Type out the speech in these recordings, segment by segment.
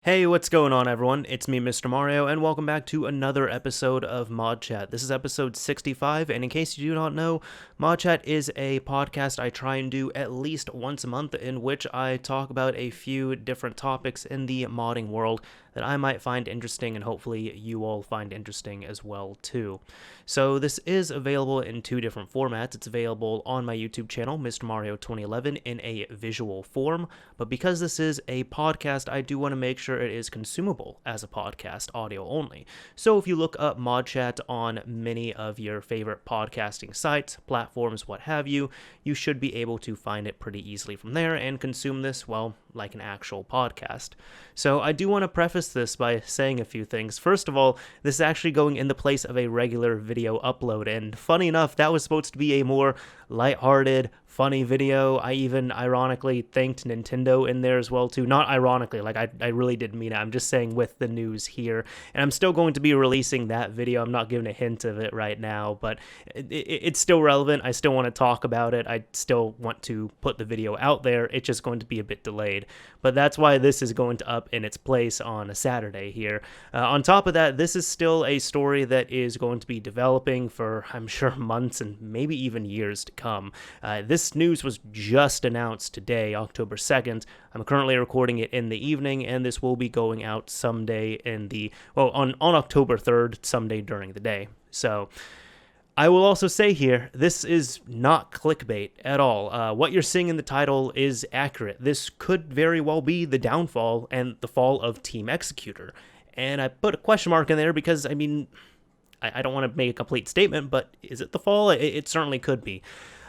Hey, what's going on, everyone? It's me, Mr. Mario, and welcome back to another episode of ModChat. This is episode 65, and in case you do not know, ModChat is a podcast I try and do at least once a month in which I talk about a few different topics in the modding world that I might find interesting, and hopefully you all find interesting as well, too. So this is available in two different formats. It's available on my YouTube channel, Mr. Mario 2011, in a visual form, but because this is a podcast, I do want to make sure it is consumable as a podcast, audio only. So if you look up ModChat on many of your favorite podcasting sites, platforms, what have you, you should be able to find it pretty easily from there and consume this, well, like an actual podcast. So I do want to preface this by saying a few things. First of all, this is actually going in the place of a regular video upload, and funny enough, that was supposed to be a more lighthearted, funny video. I even ironically thanked Nintendo in there as well too. Not ironically, like I really didn't mean it. I'm just saying with the news here. And I'm still going to be releasing that video. I'm not giving a hint of it right now, but it's still relevant. I still want to talk about it. I still want to put the video out there. It's just going to be a bit delayed. But that's why this is going to up in its place on a Saturday here. On top of that, this is still a story that is going to be developing for, I'm sure, months and maybe even years to come. This news was just announced today, October 2nd. I'm currently recording it in the evening, and this will be going out someday on October 3rd, someday during the day. So I will also say here, this is not clickbait at all. What you're seeing in the title is accurate. This could very well be the downfall and the fall of Team Xecuter. And I put a question mark in there because, I mean, I don't want to make a complete statement, but is it the fall? It certainly could be.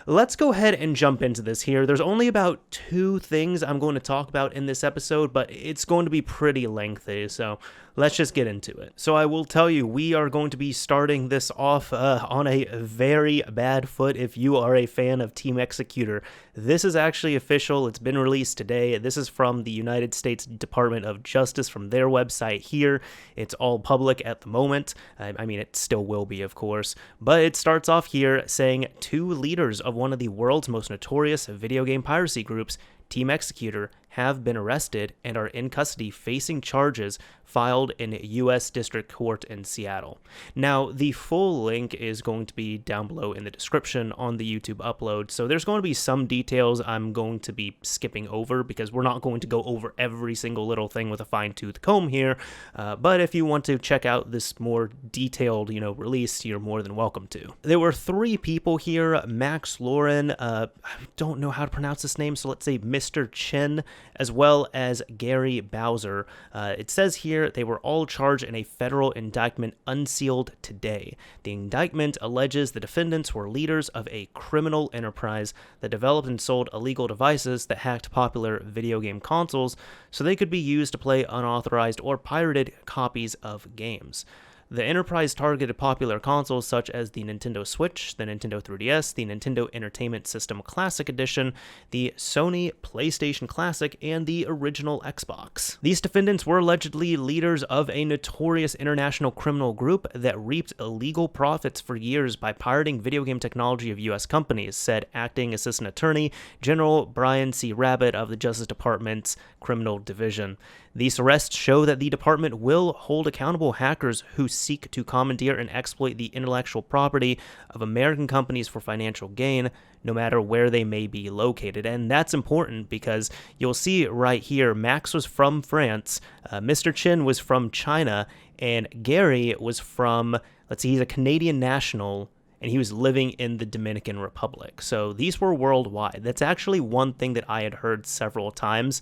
Let's go ahead and jump into this here. There's only about two things I'm going to talk about in this episode, but it's going to be pretty lengthy, so let's just get into it. So I will tell you, we are going to be starting this off on a very bad foot if you are a fan of Team Xecuter. This is actually official. It's been released today. This is from the United States Department of Justice, from their website here. It's all public at the moment. I mean, it still will be, of course, but it starts off here saying two leaders of one of the world's most notorious video game piracy groups, Team Xecuter, have been arrested and are in custody facing charges filed in a U.S. District Court in Seattle. Now, the full link is going to be down below in the description on the YouTube upload, so there's going to be some details I'm going to be skipping over because we're not going to go over every single little thing with a fine-tooth comb here, but if you want to check out this more detailed, release, you're more than welcome to. There were three people here: Max Lauren, I don't know how to pronounce this name, so let's say Mr. Chen, as well as Gary Bowser. It says here they were all charged in a federal indictment unsealed today. The indictment alleges the defendants were leaders of a criminal enterprise that developed and sold illegal devices that hacked popular video game consoles so they could be used to play unauthorized or pirated copies of games. The enterprise targeted popular consoles such as the Nintendo Switch, the Nintendo 3DS, the Nintendo Entertainment System Classic Edition, the Sony PlayStation Classic, and the original Xbox. These defendants were allegedly leaders of a notorious international criminal group that reaped illegal profits for years by pirating video game technology of U.S. companies, said Acting Assistant Attorney General Brian C. Rabbit of the Justice Department's Criminal Division. These arrests show that the department will hold accountable hackers who seek to commandeer and exploit the intellectual property of American companies for financial gain, no matter where they may be located. And that's important because you'll see right here, Max was from France, Mr. Chen was from China, and Gary was from, he's a Canadian national, and he was living in the Dominican Republic. So these were worldwide. That's actually one thing that I had heard several times.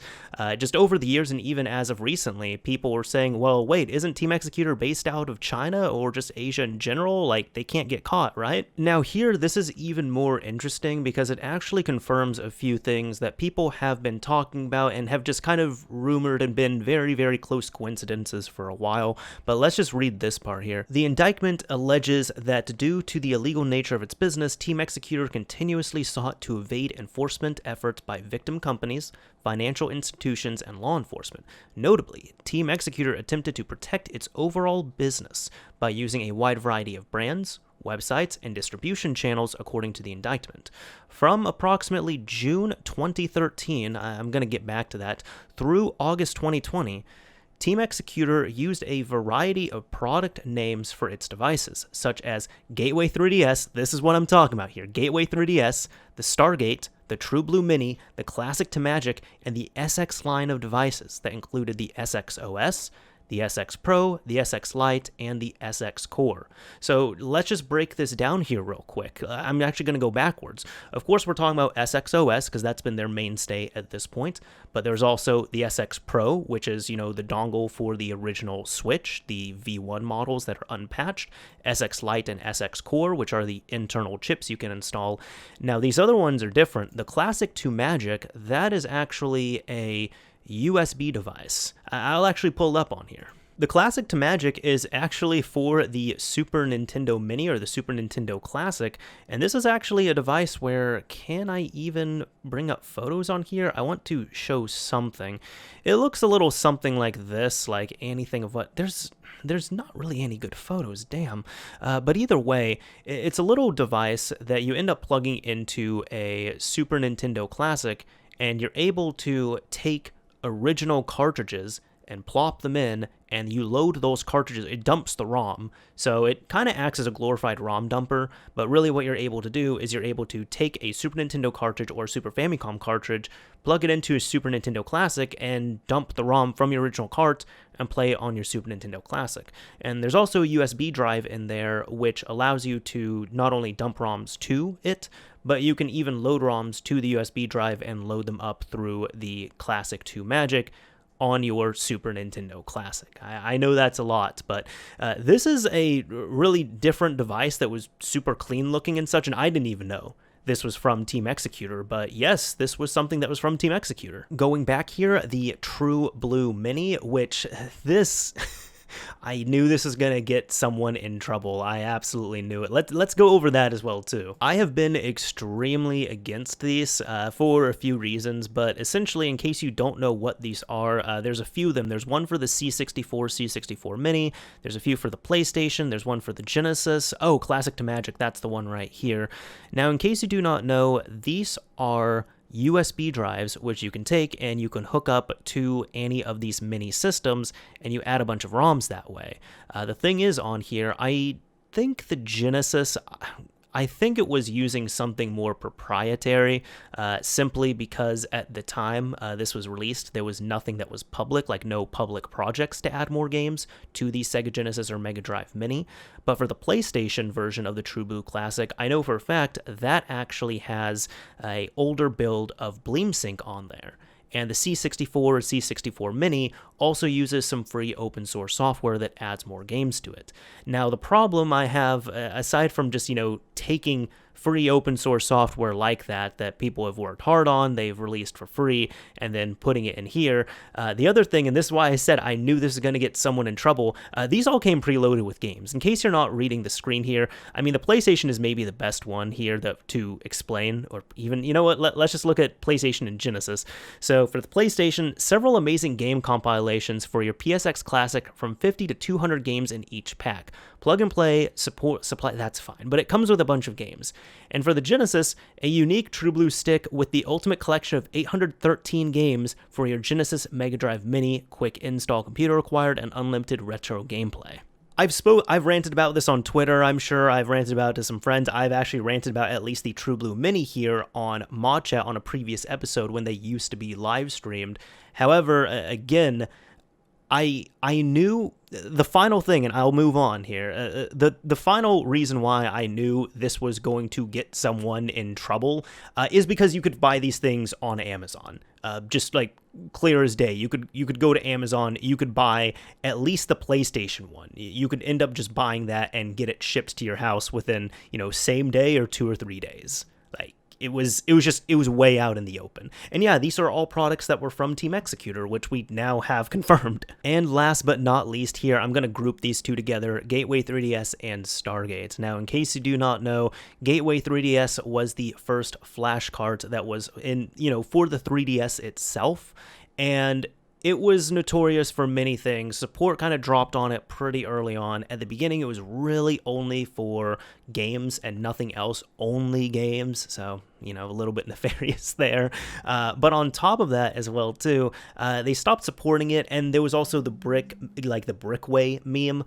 Just over the years, and even as of recently, people were saying, well, wait, isn't Team Xecuter based out of China or just Asia in general? Like, they can't get caught, right? Now here, this is even more interesting because it actually confirms a few things that people have been talking about and have just kind of rumored and been very, very close coincidences for a while. But let's just read this part here. The indictment alleges that due to the illegal nature of its business, Team Xecuter continuously sought to evade enforcement efforts by victim companies, financial institutions, and law enforcement. Notably, Team Xecuter attempted to protect its overall business by using a wide variety of brands, websites, and distribution channels, according to the indictment. From approximately June 2013, I'm going to get back to that, through August 2020, Team Xecuter used a variety of product names for its devices, such as Gateway 3DS, this is what I'm talking about here, Gateway 3DS, the Stargate, the True Blue Mini, the Classic to Magic, and the SX line of devices that included the SX OS, the SX Pro, the SX Lite, and the SX Core. So let's just break this down here real quick. I'm actually going to go backwards. Of course, we're talking about SX OS because that's been their mainstay at this point, but there's also the SX Pro, which is, the dongle for the original Switch, the V1 models that are unpatched, SX Lite and SX Core, which are the internal chips you can install. Now, these other ones are different. The Classic to Magic, that is actually a USB device. I'll actually pull it up on here. The Classic to Magic is actually for the Super Nintendo Mini or the Super Nintendo Classic, and this is actually a device where, can I even bring up photos on here? I want to show something. It looks a little something like this, like anything of what, there's not really any good photos, damn. But either way, it's a little device that you end up plugging into a Super Nintendo Classic, and you're able to take original cartridges and plop them in, and you load those cartridges. It dumps the ROM, so it kind of acts as a glorified ROM dumper, but really what you're able to do is you're able to take a Super Nintendo cartridge or a Super Famicom cartridge, plug it into a Super Nintendo Classic, and dump the ROM from your original cart and play it on your Super Nintendo Classic. And there's also a USB drive in there, which allows you to not only dump ROMs to it, but you can even load ROMs to the USB drive and load them up through the Classic to Magic on your Super Nintendo Classic. I know that's a lot, but this is a really different device that was super clean looking and such, and I didn't even know this was from Team Xecuter, but yes, this was something that was from Team Xecuter. Going back here, the True Blue Mini, which this... I knew this was going to get someone in trouble. I absolutely knew it. Let's go over that as well, too. I have been extremely against these for a few reasons, but essentially, in case you don't know what these are, there's a few of them. There's one for the C64 Mini. There's a few for the PlayStation. There's one for the Genesis. Oh, Classic to Magic. That's the one right here. Now, in case you do not know, these are USB drives, which you can take and you can hook up to any of these mini systems, and you add a bunch of ROMs that way. The thing is on here, I think the Genesis, I think it was using something more proprietary, simply because at the time this was released, there was nothing that was public, like no public projects to add more games to the Sega Genesis or Mega Drive Mini. But for the PlayStation version of the True Blue Classic, I know for a fact that actually has an older build of BleemSync on there. And the C64 Mini also uses some free open source software that adds more games to it. Now, the problem I have, aside from just, taking free open source software like that people have worked hard on, they've released for free, and then putting it in here. The other thing, and this is why I said I knew this was going to get someone in trouble, these all came preloaded with games. In case you're not reading the screen here, I mean, the PlayStation is maybe the best one here to explain, or even, you know what, let's just look at PlayStation and Genesis. So for the PlayStation, several amazing game compilations for your PSX Classic from 50 to 200 games in each pack. Plug and play, supply, that's fine, but it comes with a bunch of games. And for the Genesis, a unique True Blue stick with the ultimate collection of 813 games for your Genesis Mega Drive Mini, quick install computer required, and unlimited retro gameplay. I've ranted about this on Twitter, I'm sure. I've ranted about it to some friends. I've actually ranted about at least the True Blue Mini here on ModChat on a previous episode when they used to be live streamed. However, again, I knew the final thing, and I'll move on here. The final reason why I knew this was going to get someone in trouble is because you could buy these things on Amazon. Just like clear as day. You could go to Amazon, you could buy at least the PlayStation one. You could end up just buying that and get it shipped to your house within, same day or 2 or 3 days. Like, it was way out in the open. And yeah, these are all products that were from Team Xecuter, which we now have confirmed. And last but not least here, I'm going to group these two together, Gateway 3DS and Stargate. Now, in case you do not know, Gateway 3DS was the first flash cart that was in, for the 3DS itself, and it was notorious for many things. Support kind of dropped on it pretty early on. At the beginning, it was really only for games and nothing else, only games. So a little bit nefarious there. But on top of that as well too, they stopped supporting it, and there was also the brickway meme,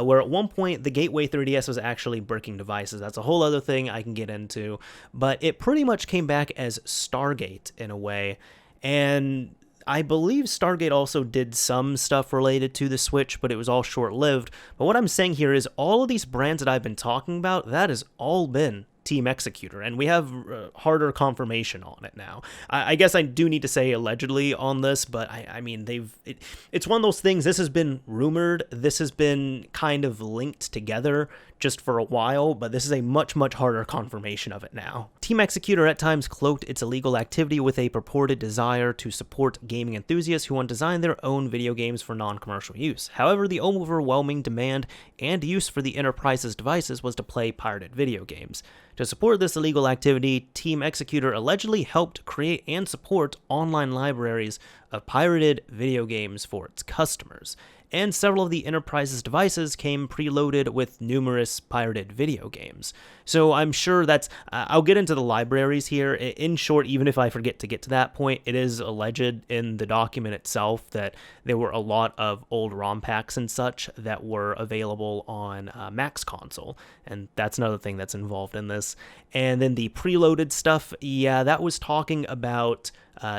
where at one point the Gateway 3DS was actually bricking devices. That's a whole other thing I can get into, but it pretty much came back as Stargate in a way, and I believe Stargate also did some stuff related to the Switch, but it was all short-lived. But what I'm saying here is all of these brands that I've been talking about, that has all been Team Xecuter, and we have harder confirmation on it now. I guess I do need to say allegedly on this, but I mean, it's one of those things. This has been rumored. This has been kind of linked together just for a while, but this is a much, much harder confirmation of it now. Team Xecuter at times cloaked its illegal activity with a purported desire to support gaming enthusiasts who want to design their own video games for non-commercial use. However, the overwhelming demand and use for the enterprise's devices was to play pirated video games. To support this illegal activity, Team Xecuter allegedly helped create and support online libraries of pirated video games for its customers, and several of the enterprise's devices came preloaded with numerous pirated video games. So I'm sure that's, I'll get into the libraries here. In short, even if I forget to get to that point, it is alleged in the document itself that there were a lot of old ROM packs and such that were available on Mac's console, and that's another thing that's involved in this. And then the preloaded stuff, yeah, that was talking about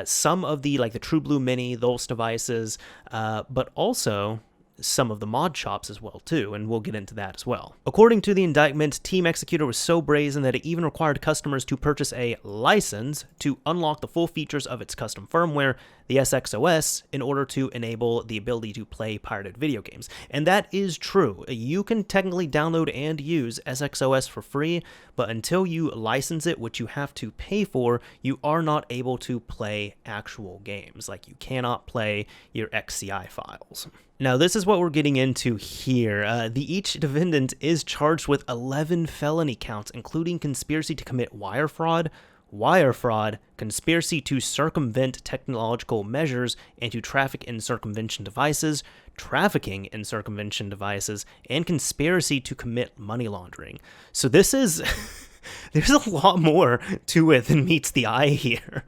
some of the, like the True Blue Mini, those devices, but also some of the mod shops as well too, and we'll get into that as well. According to the indictment, Team Xecuter was so brazen that it even required customers to purchase a license to unlock the full features of its custom firmware, the SXOS, in order to enable the ability to play pirated video games. And that is true. You can technically download and use SXOS for free, but until you license it, which you have to pay for, you are not able to play actual games. Like, you cannot play your XCI files. Now, this is what we're getting into here. Each defendant is charged with 11 felony counts, including conspiracy to commit wire fraud, conspiracy to circumvent technological measures and to traffic in circumvention devices, trafficking in circumvention devices, and conspiracy to commit money laundering. So this is, there's a lot more to it than meets the eye here.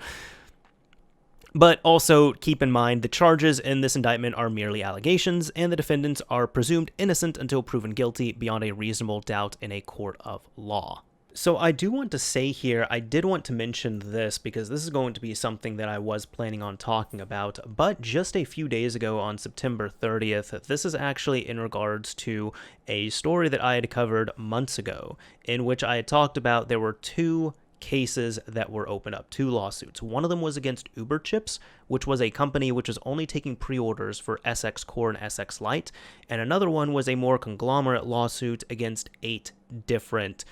But also keep in mind, the charges in this indictment are merely allegations, and the defendants are presumed innocent until proven guilty beyond a reasonable doubt in a court of law. So I do want to say here, I did want to mention this because this is going to be something that I was planning on talking about, but just a few days ago on September 30th, this is actually in regards to a story that I had covered months ago, in which I had talked about there were two cases that were opened up, two lawsuits. One of them was against UberChips, which was a company which was only taking pre-orders for SX Core and SX Lite, and another one was a more conglomerate lawsuit against 8 different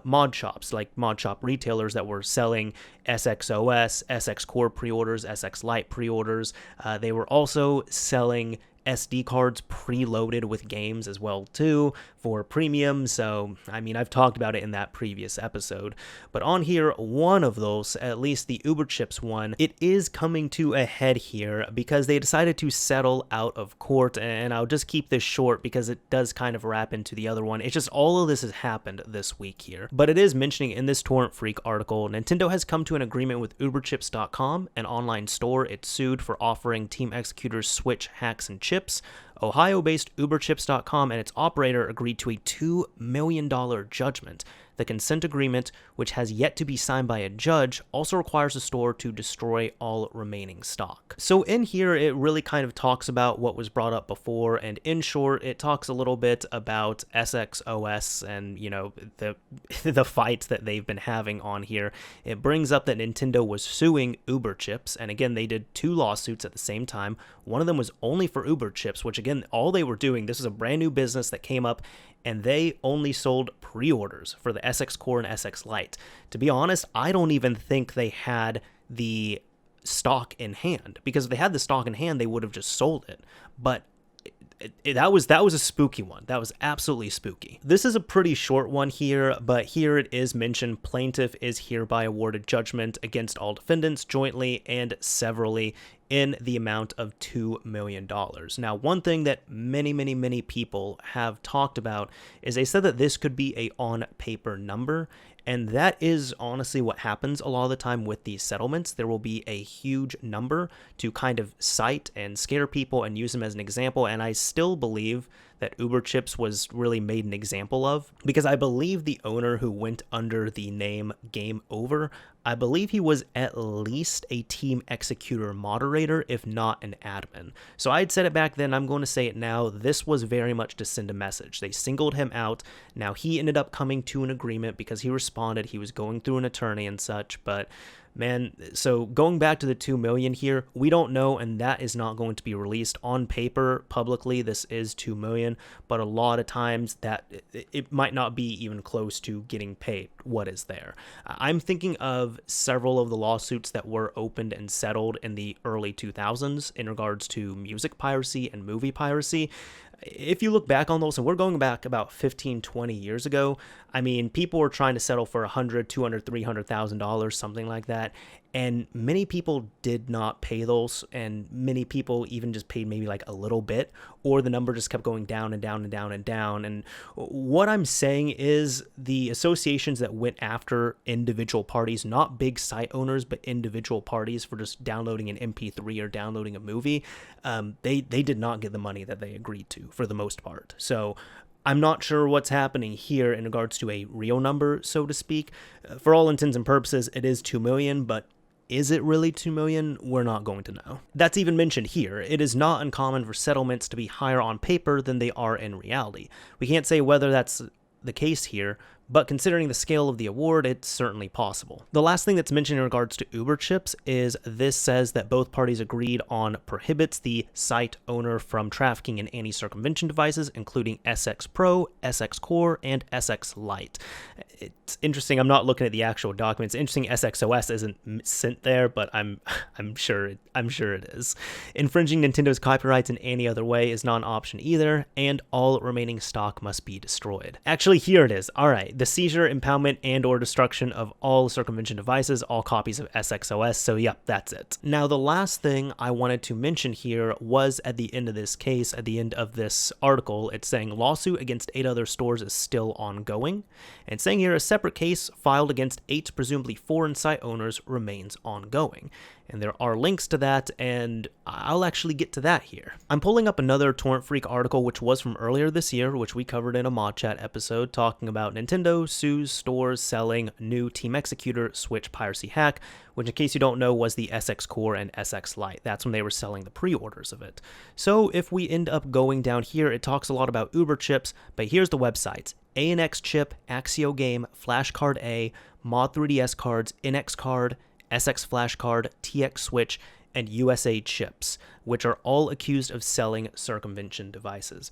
mod shops, like mod shop retailers that were selling SXOS, SX Core pre-orders, SX Lite pre-orders. They were also selling SD cards preloaded with games as well too for premium. So I mean, I've talked about it in that previous episode, but on here, one of those, at least the UberChips one, it is coming to a head here because they decided to settle out of court, and I'll just keep this short because it does kind of wrap into the other one. It's just all of this has happened this week here, but it is mentioning in this Torrent Freak article, Nintendo has come to an agreement with UberChips.com, an online store it sued for offering Team Xecuter's Switch hacks and chips. Ohio-based UberChips.com and its operator agreed to a $2 million judgment. The consent agreement, which has yet to be signed by a judge, also requires the store to destroy all remaining stock. So in here, it really kind of talks about what was brought up before, and in short, it talks a little bit about SXOS and, you know, the fights that they've been having on here. It brings up that Nintendo was suing UberChips, and again, they did 2 lawsuits at the same time. One of them was only for UberChips, which again, all they were doing, this is a brand new business that came up, and they only sold pre-orders for the SX Core and SX Lite. To be honest, I don't even think they had the stock in hand, because if they had the stock in hand, they would have just sold it. But that was a spooky one. That was absolutely spooky. This is a pretty short one here, but here it is mentioned, plaintiff is hereby awarded judgment against all defendants jointly and severally in the amount of $2 million. Now, one thing that many people have talked about is they said that this could be a on-paper number, and that is honestly what happens a lot of the time with these settlements. There will be a huge number to kind of cite and scare people and use them as an example, and I still believe that UberChips was really made an example of, because I believe the owner who went under the name Game Over, I believe he was at least a Team Xecuter moderator, if not an admin. So I'd said it back then, I'm going to say it now, this was very much to send a message. They singled him out. Now he ended up coming to an agreement because he responded, he was going through an attorney and such, but man, so going back to the 2 million here, we don't know, and that is not going to be released on paper publicly. This is 2 million, but a lot of times that it might not be even close to getting paid what is there. I'm thinking of several of the lawsuits that were opened and settled in the early 2000s in regards to music piracy and movie piracy. If you look back on those, and we're going back about 15, 20 years ago, I mean, people were trying to settle for $100,000, $200,000, $300,000, something like that. And many people did not pay those, and many people even just paid maybe like a little bit, or the number just kept going down and down and down and down. And what I'm saying is the associations that went after individual parties, not big site owners, but individual parties for just downloading an MP3 or downloading a movie, they did not get the money that they agreed to for the most part. So I'm not sure what's happening here in regards to a real number, so to speak. For all intents and purposes, it is 2 million, but is it really 2 million? We're not going to know. That's even mentioned here. It is not uncommon for settlements to be higher on paper than they are in reality. We can't say whether that's the case here, but considering the scale of the award, it's certainly possible. The last thing that's mentioned in regards to UberChips is this says that both parties agreed on prohibits the site owner from trafficking in anti-circumvention devices, including SX Pro, SX Core, and SX Lite. It's interesting. I'm not looking at the actual documents. It's interesting SXOS isn't sent there, but I'm sure it is. Infringing Nintendo's copyrights in any other way is not an option either, and all remaining stock must be destroyed. Actually, here it is. All right. The seizure, impoundment, and or destruction of all circumvention devices, all copies of SXOS. So yep, that's it. Now, the last thing I wanted to mention here was at the end of this case, at the end of this article, it's saying lawsuit against 8 other stores is still ongoing. And it's saying here a separate case filed against 8 presumably foreign site owners remains ongoing. And there are links to that, and I'll actually get to that here. I'm pulling up another Torrent Freak article, which was from earlier this year, which we covered in a ModChat episode, talking about Nintendo sues stores selling new Team Xecuter Switch piracy hack, which, in case you don't know, was the SX Core and SX Lite. That's when they were selling the pre-orders of it. So if we end up going down here, it talks a lot about UberChips, but here's the websites. ANX chip, Axio Game, Flash Card A, Mod 3DS cards, NX card, SX Flash Card, TX Switch, and USA Chips, which are all accused of selling circumvention devices.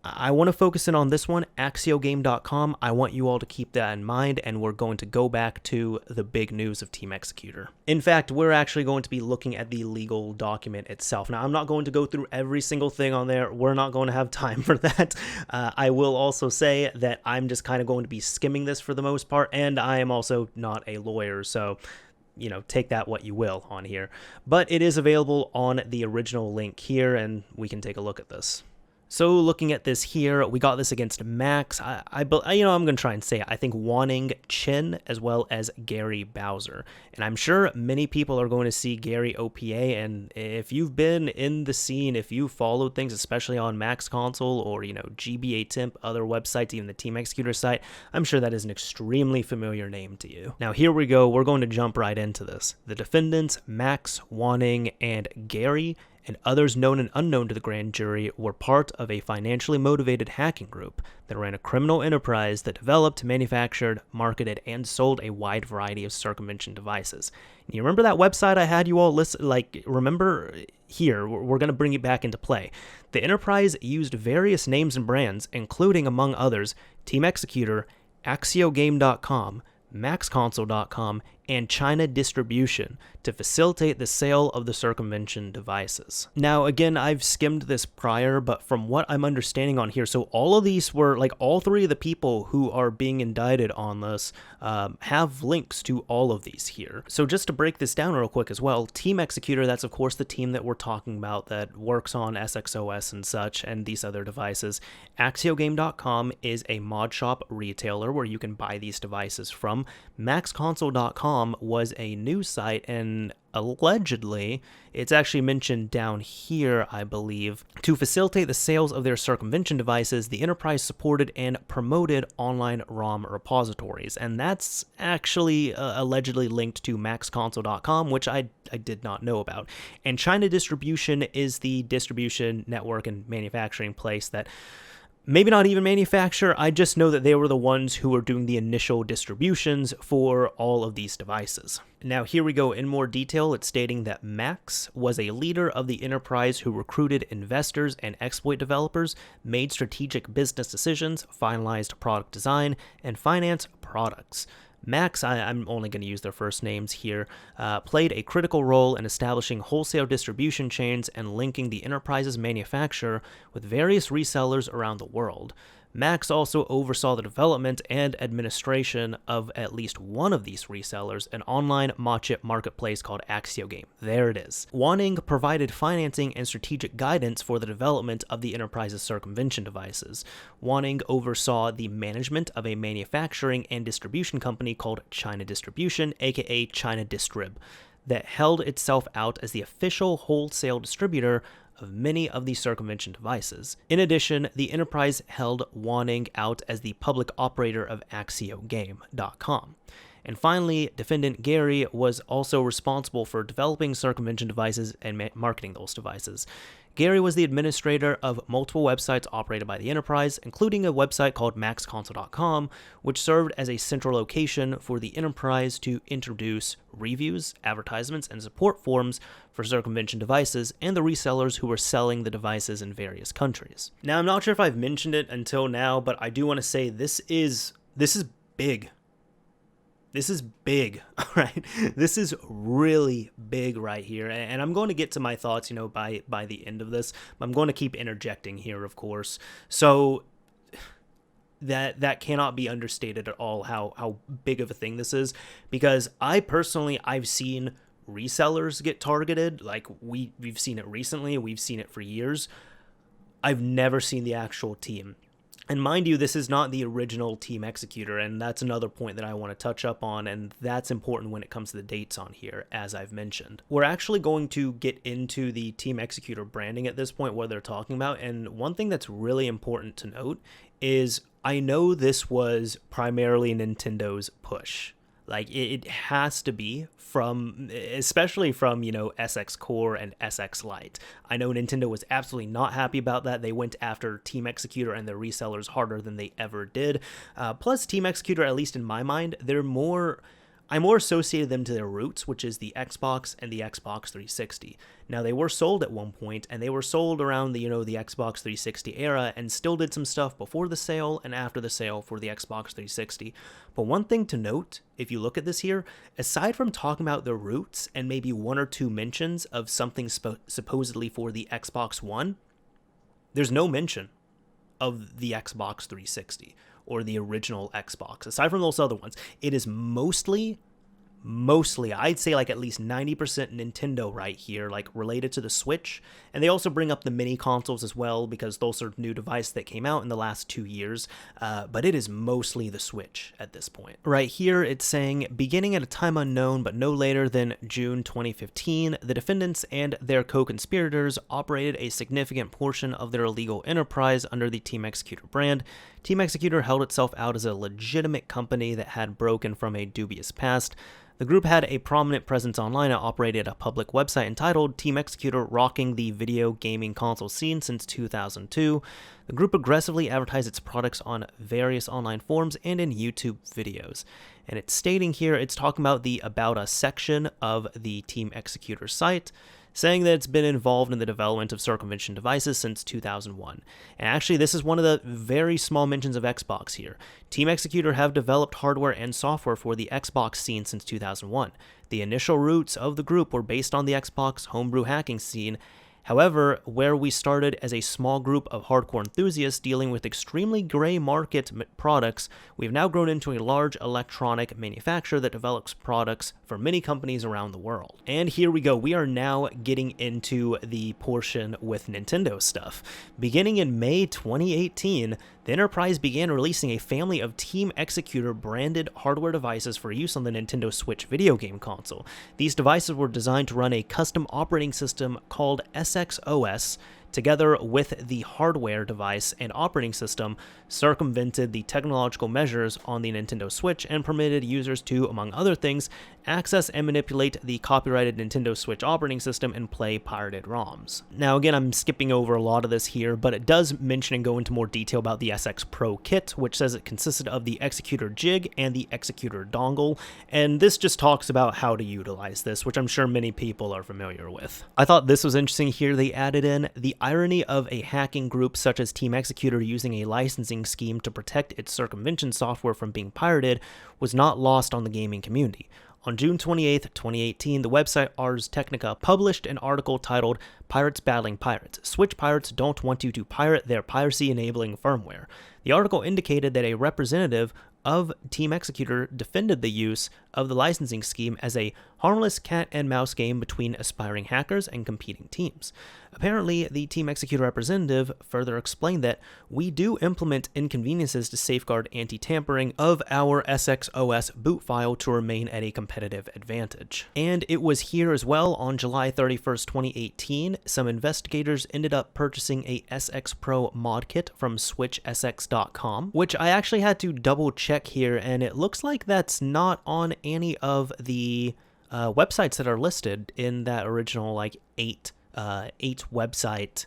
I want to focus in on this one, AxioGame.com. I want you all to keep that in mind, and we're going to go back to the big news of Team Xecuter. In fact, we're actually going to be looking at the legal document itself. Now, I'm not going to go through every single thing on there. We're not going to have time for that. I will also say that I'm just kind of going to be skimming this for the most part, and I am also not a lawyer, so take that what you will on here. But it is available on the original link here, and we can take a look at this. So looking at this here, we got this against Max. I'm going to try and say it. I think Wanning Chin as well as Gary Bowser. And I'm sure many people are going to see Gary OPA. And if you've been in the scene, if you followed things, especially on Max Console or, GBA Temp, other websites, even the Team Xecuter site, I'm sure that is an extremely familiar name to you. Now, here we go. We're going to jump right into this. The defendants, Max, Wanning, and Gary, and others known and unknown to the grand jury, were part of a financially motivated hacking group that ran a criminal enterprise that developed, manufactured, marketed, and sold a wide variety of circumvention devices. And you remember that website I had you all listen, remember here, we're going to bring it back into play. The enterprise used various names and brands, including, among others, Team Xecuter, AxioGame.com, MaxConsole.com, and China distribution to facilitate the sale of the circumvention devices. Now, again, I've skimmed this prior, but from what I'm understanding on here, so all of these were, like, all three of the people who are being indicted on this have links to all of these here. So just to break this down real quick as well, Team Xecuter, that's of course the team that we're talking about that works on SXOS and such and these other devices. Axiogame.com is a mod shop retailer where you can buy these devices from. MaxConsole.com was a news site, and allegedly, it's actually mentioned down here, I believe, to facilitate the sales of their circumvention devices, the enterprise supported and promoted online ROM repositories. And that's actually allegedly linked to MaxConsole.com, which I did not know about. And China Distribution is the distribution network and manufacturing place that maybe not even manufacture, I just know that they were the ones who were doing the initial distributions for all of these devices. Now here we go in more detail. It's stating that Max was a leader of the enterprise who recruited investors and exploit developers, made strategic business decisions, finalized product design, and financed products. Max, I'm only going to use their first names here, played a critical role in establishing wholesale distribution chains and linking the enterprise's manufacturer with various resellers around the world. Max also oversaw the development and administration of at least one of these resellers, an online ModChat marketplace called Axiogame. There it is. Wanning provided financing and strategic guidance for the development of the enterprise's circumvention devices. Wanning oversaw the management of a manufacturing and distribution company called China Distribution, aka China Distrib, that held itself out as the official wholesale distributor of many of these circumvention devices. In addition, the enterprise held Wanning out as the public operator of Axiogame.com. And finally, defendant Gary was also responsible for developing circumvention devices and marketing those devices. Gary was the administrator of multiple websites operated by the enterprise, including a website called MaxConsole.com, which served as a central location for the enterprise to introduce reviews, advertisements, and support forums for circumvention devices and the resellers who were selling the devices in various countries. Now, I'm not sure if I've mentioned it until now, but I do want to say this is big. This is big, all right? This is really big right here, and I'm going to get to my thoughts, by the end of this. I'm going to keep interjecting here, of course. So that cannot be understated at all how big of a thing this is, because I've seen resellers get targeted. Like we've seen it recently, we've seen it for years. I've never seen the actual team. And mind you, this is not the original Team Xecuter, and that's another point that I want to touch up on, and that's important when it comes to the dates on here, as I've mentioned. We're actually going to get into the Team Xecuter branding at this point, what they're talking about, and one thing that's really important to note is I know this was primarily Nintendo's push. Like, it has to be especially from, SX Core and SX Lite. I know Nintendo was absolutely not happy about that. They went after Team Xecuter and their resellers harder than they ever did. Plus, Team Xecuter, at least in my mind, I more associated them to their roots, which is the Xbox and the Xbox 360. Now, they were sold at one point, and they were sold around the Xbox 360 era, and still did some stuff before the sale and after the sale for the Xbox 360. But one thing to note, if you look at this here, aside from talking about the roots and maybe one or two mentions of something supposedly for the Xbox One, there's no mention of the Xbox 360. Or the original Xbox. Aside from those other ones, it is mostly, I'd say like at least 90% Nintendo right here, like related to the Switch. And they also bring up the mini consoles as well, because those are new devices that came out in the last 2 years. But it is mostly the Switch at this point. Right here, it's saying, beginning at a time unknown, but no later than June 2015, the defendants and their co-conspirators operated a significant portion of their illegal enterprise under the Team Xecuter brand. Team Xecuter held itself out as a legitimate company that had broken from a dubious past. The group had a prominent presence online and operated a public website entitled Team Xecuter, rocking the video gaming console scene since 2002. The group aggressively advertised its products on various online forums and in YouTube videos. And it's stating here, it's talking about the About Us section of the Team Xecuter site, saying that it's been involved in the development of circumvention devices since 2001. And actually, this is one of the very small mentions of Xbox here. Team Xecuter have developed hardware and software for the Xbox scene since 2001. The initial roots of the group were based on the Xbox homebrew hacking scene. However, where we started as a small group of hardcore enthusiasts dealing with extremely gray market products, we've now grown into a large electronic manufacturer that develops products for many companies around the world. And here we go, we are now getting into the portion with Nintendo stuff. Beginning in May 2018, the enterprise began releasing a family of Team Xecuter branded hardware devices for use on the Nintendo Switch video game console. These devices were designed to run a custom operating system called SXOS. Together with the hardware device and operating system, circumvented the technological measures on the Nintendo Switch and permitted users to, among other things, access and manipulate the copyrighted Nintendo Switch operating system and play pirated ROMs. Now again, I'm skipping over a lot of this here, but it does mention and go into more detail about the SX Pro kit, which says it consisted of the Xecuter jig and the Xecuter dongle, and this just talks about how to utilize this, which I'm sure many people are familiar with. I thought this was interesting here. They added in the irony of a hacking group such as Team Xecuter using a licensing scheme to protect its circumvention software from being pirated was not lost on the gaming community. On June 28, 2018, the website Ars Technica published an article titled "Pirates Battling Pirates. Switch Pirates Don't Want You to Pirate Their Piracy-Enabling Firmware." The article indicated that a representative of Team Xecuter defended the use of the licensing scheme as a harmless cat-and-mouse game between aspiring hackers and competing teams. Apparently, the Team Xecuter representative further explained that we do implement inconveniences to safeguard anti-tampering of our SXOS boot file to remain at a competitive advantage. And it was here as well on July 31st, 2018, some investigators ended up purchasing a SX Pro mod kit from SwitchSX.com, which I actually had to double check here, and it looks like that's not on any of the websites that are listed in that original eight website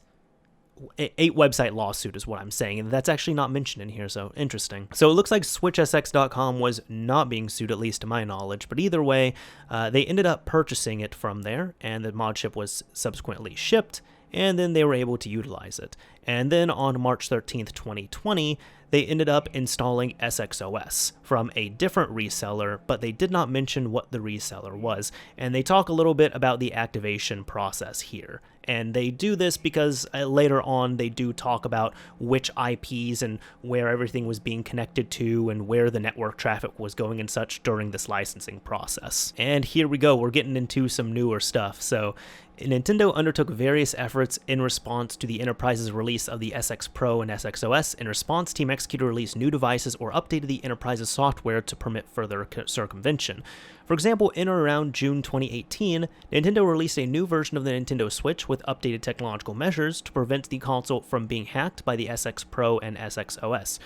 lawsuit is what I'm saying, and that's actually not mentioned in here, so interesting. So it looks like SwitchSX.com was not being sued, at least to my knowledge, but either way, they ended up purchasing it from there, and the mod chip was subsequently shipped, and then they were able to utilize it. And then on March 13th, 2020, they ended up installing SXOS from a different reseller, but they did not mention what the reseller was. And they talk a little bit about the activation process here. And they do this because later on they do talk about which IPs and where everything was being connected to and where the network traffic was going and such during this licensing process. And here we go, we're getting into some newer stuff. So Nintendo undertook various efforts in response to the enterprise's release of the SX Pro and SXOS. In response, Team Xecuter released new devices or updated the enterprise's software to permit further circumvention. For example, in or around June 2018, Nintendo released a new version of the Nintendo Switch with updated technological measures to prevent the console from being hacked by the SX Pro and SXOS.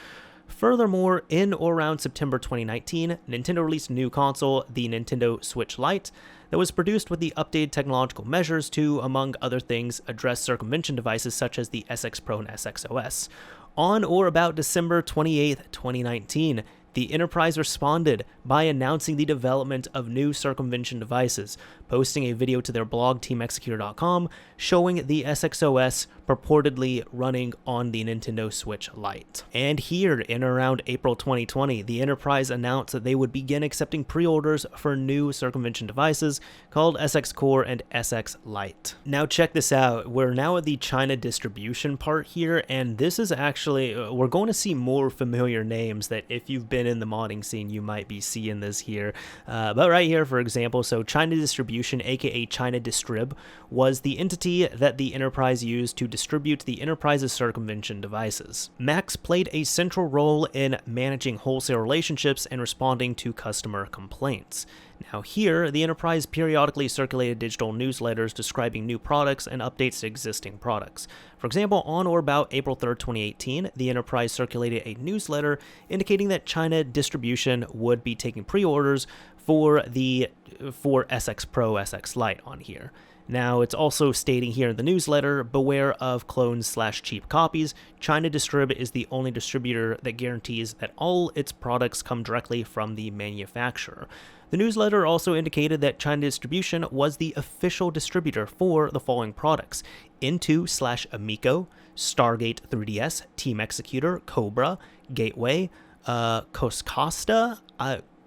Furthermore, in or around September 2019, Nintendo released a new console, the Nintendo Switch Lite, that was produced with the updated technological measures to, among other things, address circumvention devices such as the SX Pro and SXOS. On or about December 28, 2019, the enterprise responded by announcing the development of new circumvention devices, posting a video to their blog teamxecuter.com showing the SXOS purportedly running on the Nintendo Switch Lite. And here, in around April 2020, the enterprise announced that they would begin accepting pre-orders for new circumvention devices called SX Core and SX Lite. Now check this out, we're now at the China distribution part here, and this is actually, we're going to see more familiar names that if you've been in the modding scene, you might be seeing this here. But right here, for example, so China Distribution, aka China Distrib, was the entity that the enterprise used to distribute the enterprise's circumvention devices. Max played a central role in managing wholesale relationships and responding to customer complaints. Now here, the enterprise periodically circulated digital newsletters describing new products and updates to existing products. For example, on or about April 3rd, 2018, the enterprise circulated a newsletter indicating that China Distribution would be taking pre-orders for SX Pro, SX Lite on here. Now, it's also stating here in the newsletter, beware of clones/cheap copies. China Distrib is the only distributor that guarantees that all its products come directly from the manufacturer. The newsletter also indicated that China Distribution was the official distributor for the following products: Into/Amico, Stargate 3DS, Team Xecuter, Cobra, Gateway, Coscasta,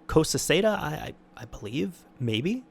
Cosaseta, I believe, maybe?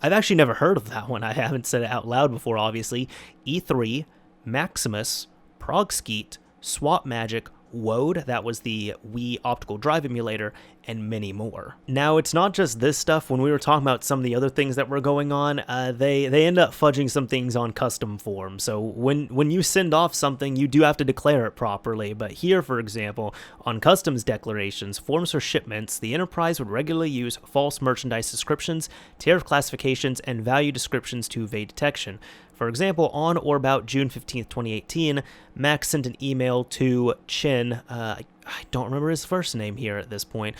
I've actually never heard of that one. I haven't said it out loud before, obviously. E3, Maximus, Progskeet, Swap Magic, Wode, that was the Wii optical drive emulator, and many more. Now, it's not just this stuff. When we were talking about some of the other things that were going on, they end up fudging some things on custom forms. So when you send off something, you do have to declare it properly. But here, for example, on customs declarations, forms for shipments, the enterprise would regularly use false merchandise descriptions, tariff classifications, and value descriptions to evade detection. For example, on or about June 15th, 2018, Max sent an email to Chin, I don't remember his first name here at this point,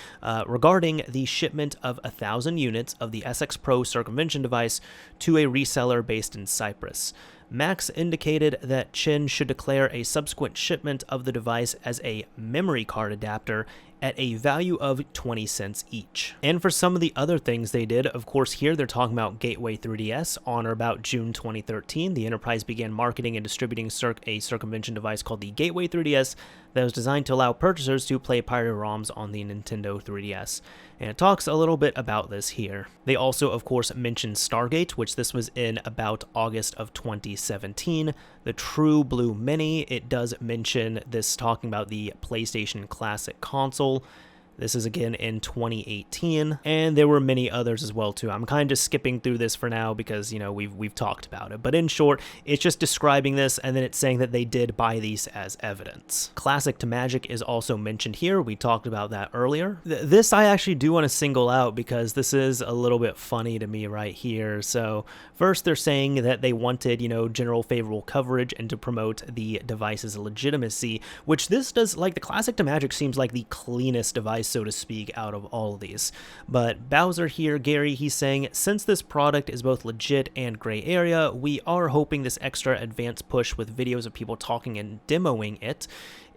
regarding the shipment of 1,000 units of the SX Pro circumvention device to a reseller based in Cyprus. Max indicated that Chin should declare a subsequent shipment of the device as a memory card adapter at a value of 20 cents each. And for some of the other things they did, of course here they're talking about Gateway 3DS. On or about June 2013, the enterprise began marketing and distributing a circumvention device called the Gateway 3DS that was designed to allow purchasers to play pirated ROMs on the Nintendo 3DS. And it talks a little bit about this here. They also, of course, mentioned Stargate, which this was in about August of 2017. The True Blue Mini, it does mention this talking about the PlayStation Classic console. This is again in 2018, and there were many others as well too. I'm kind of just skipping through this for now because, you know, we've talked about it. But in short, it's just describing this, and then it's saying that they did buy these as evidence. Classic to Magic is also mentioned here. We talked about that earlier. This I actually do want to single out because this is a little bit funny to me right here. So first, they're saying that they wanted, you know, general favorable coverage and to promote the device's legitimacy, which this does. Like, the Classic to Magic seems like the cleanest device, so to speak, out of all of these. But Bowser here, Gary, he's saying, since this product is both legit and gray area, we are hoping this extra advanced push with videos of people talking and demoing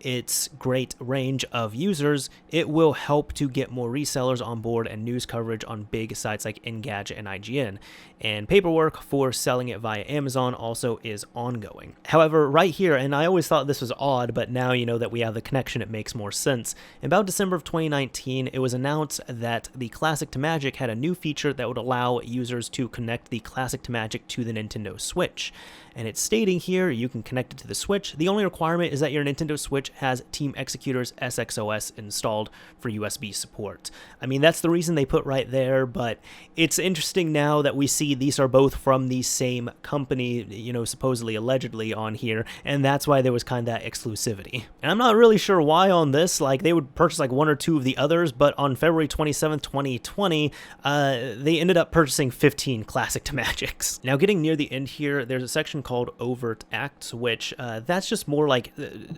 its great range of users, it will help to get more resellers on board and news coverage on big sites like Engadget and IGN. And paperwork for selling it via Amazon also is ongoing. However, right here, and I always thought this was odd, but now you know that we have the connection, it makes more sense. In about December of 2019, it was announced that the Classic to Magic had a new feature that would allow users to connect the Classic to Magic to the Nintendo Switch. And it's stating here you can connect it to the Switch. The only requirement is that your Nintendo Switch has Team Xecuter's SXOS installed for USB support. I mean, that's the reason they put right there, but it's interesting now that we see these are both from the same company, you know, supposedly, allegedly on here, and that's why there was kind of that exclusivity. And I'm not really sure why on this, like, they would purchase like one or two of the others, but on February 27th, 2020, they ended up purchasing 15 Classic to Magics. Now, getting near the end here, there's a section called Overt Acts, which that's just more like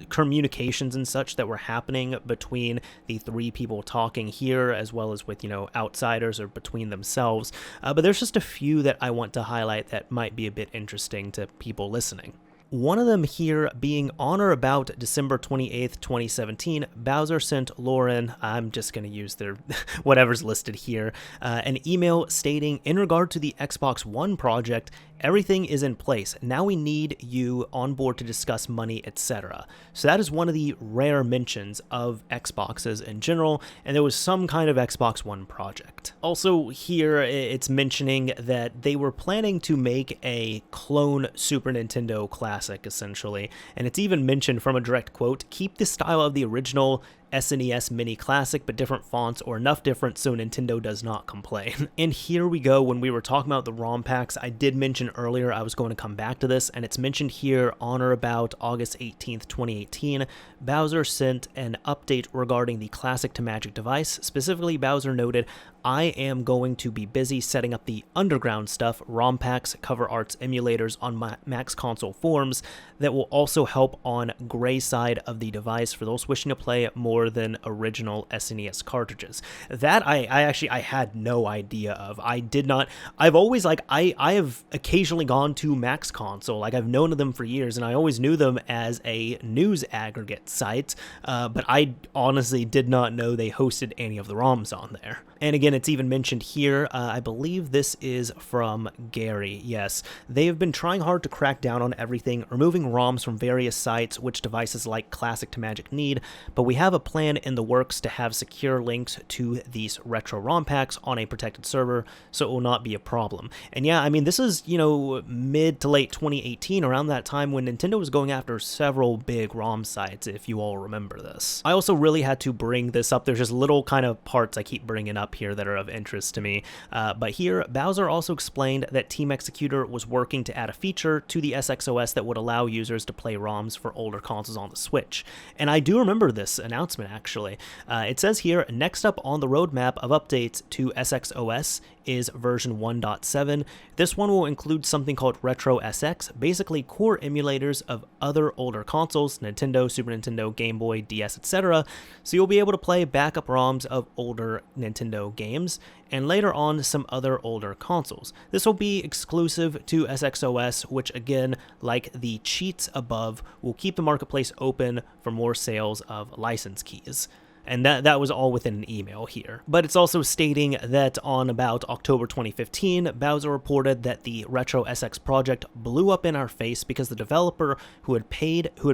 communications and such that were happening between the three people talking here, as well as with, you know, outsiders or between themselves. But there's just a few that I want to highlight that might be a bit interesting to people listening. One of them here being on or about December 28th, 2017, Bowser sent Lauren, I'm just going to use their whatever's listed here, an email stating, in regard to the Xbox One project, everything is in place. Now we need you on board to discuss money, etc. So that is one of the rare mentions of Xboxes in general, and there was some kind of Xbox One project. Also here, it's mentioning that they were planning to make a clone Super Nintendo Classic, essentially, and it's even mentioned from a direct quote, keep the style of the original SNES Mini Classic, but different fonts or enough different so Nintendo does not complain. And here we go, when we were talking about the ROM packs, I did mention earlier I was going to come back to this, and it's mentioned here on or about August 18th, 2018, Bowser sent an update regarding the Classic to Magic device. Specifically, Bowser noted, I am going to be busy setting up the underground stuff, ROM packs, cover arts, emulators on my Max console forums that will also help on gray side of the device for those wishing to play more than original SNES cartridges. That I had no idea of. I've always I have occasionally gone to Max console, I've known of them for years, and I always knew them as a news aggregate site, but I honestly did not know they hosted any of the ROMs on there. And again, it's even mentioned here, I believe this is from Gary, yes. They have been trying hard to crack down on everything, removing ROMs from various sites which devices like Classic to Magic need, but we have a plan in the works to have secure links to these retro ROM packs on a protected server, so it will not be a problem. And yeah, I mean, this is, mid to late 2018, around that time when Nintendo was going after several big ROM sites, if you all remember this. I also really had to bring this up. There's just little kind of parts I keep bringing up here that are of interest to me. But here, Bowser also explained that Team Xecuter was working to add a feature to the SXOS that would allow users to play ROMs for older consoles on the Switch. And I do remember this announcement, actually. It says here, next up on the roadmap of updates to SXOS is version 1.7. This one will include something called Retro SX, basically core emulators of other older consoles, Nintendo, Super Nintendo, Game Boy, DS, etc. So you'll be able to play backup ROMs of older Nintendo games, and later on some other older consoles. This will be exclusive to SXOS, which again, like the cheats above, will keep the marketplace open for more sales of license keys. And that was all within an email here. But it's also stating that on about October 2015, Bowser reported that the Retro SX project blew up in our face because the developer who had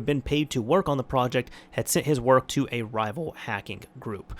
been paid to work on the project had sent his work to a rival hacking group.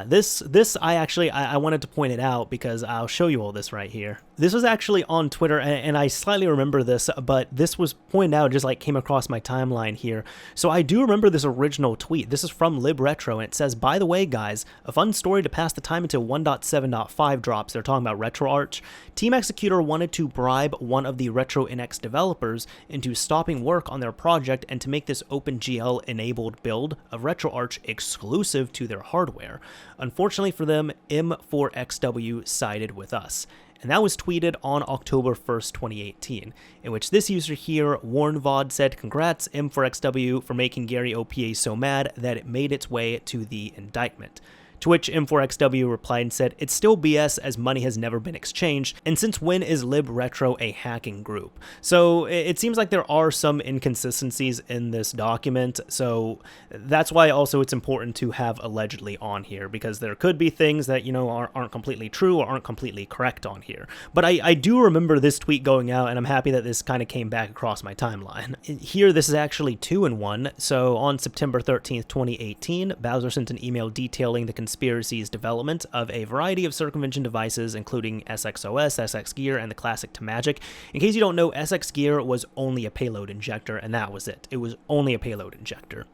This I wanted to point it out because I'll show you all this right here. This was actually on Twitter, and I slightly remember this, but this was pointed out, just came across my timeline here. So I do remember this original tweet. This is from libretro, and it says, by the way, guys, a fun story to pass the time until 1.7.5 drops. They're talking about RetroArch. Team Xecuter wanted to bribe one of the Retro NX developers into stopping work on their project and to make this OpenGL-enabled build of RetroArch exclusive to their hardware. Unfortunately for them, M4XW sided with us. And that was tweeted on October 1st, 2018, in which this user here, WarnVod, said, "Congrats M4XW for making Gary OPA so mad that it made its way to the indictment." To which M4XW replied and said, "It's still BS as money has never been exchanged, and since when is libretro a hacking group?" So it seems like there are some inconsistencies in this document, so that's why also it's important to have allegedly on here, because there could be things that, aren't completely true or aren't completely correct on here. But I do remember this tweet going out, and I'm happy that this kind of came back across my timeline. Here, this is actually 2 in 1. So on September 13th, 2018, Bowser sent an email detailing the Conspiracy's development of a variety of circumvention devices, including SXOS, SX Gear, and the Classic to Magic. In case you don't know, SX Gear was only a payload injector, and that was it. It was only a payload injector.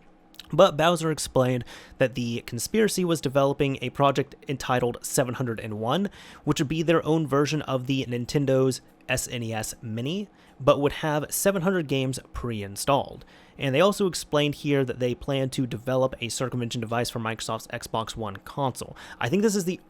But Bowser explained that the Conspiracy was developing a project entitled 701, which would be their own version of the Nintendo's SNES Mini, but would have 700 games pre-installed. And they also explained here that they plan to develop a circumvention device for Microsoft's Xbox One console. I think this is the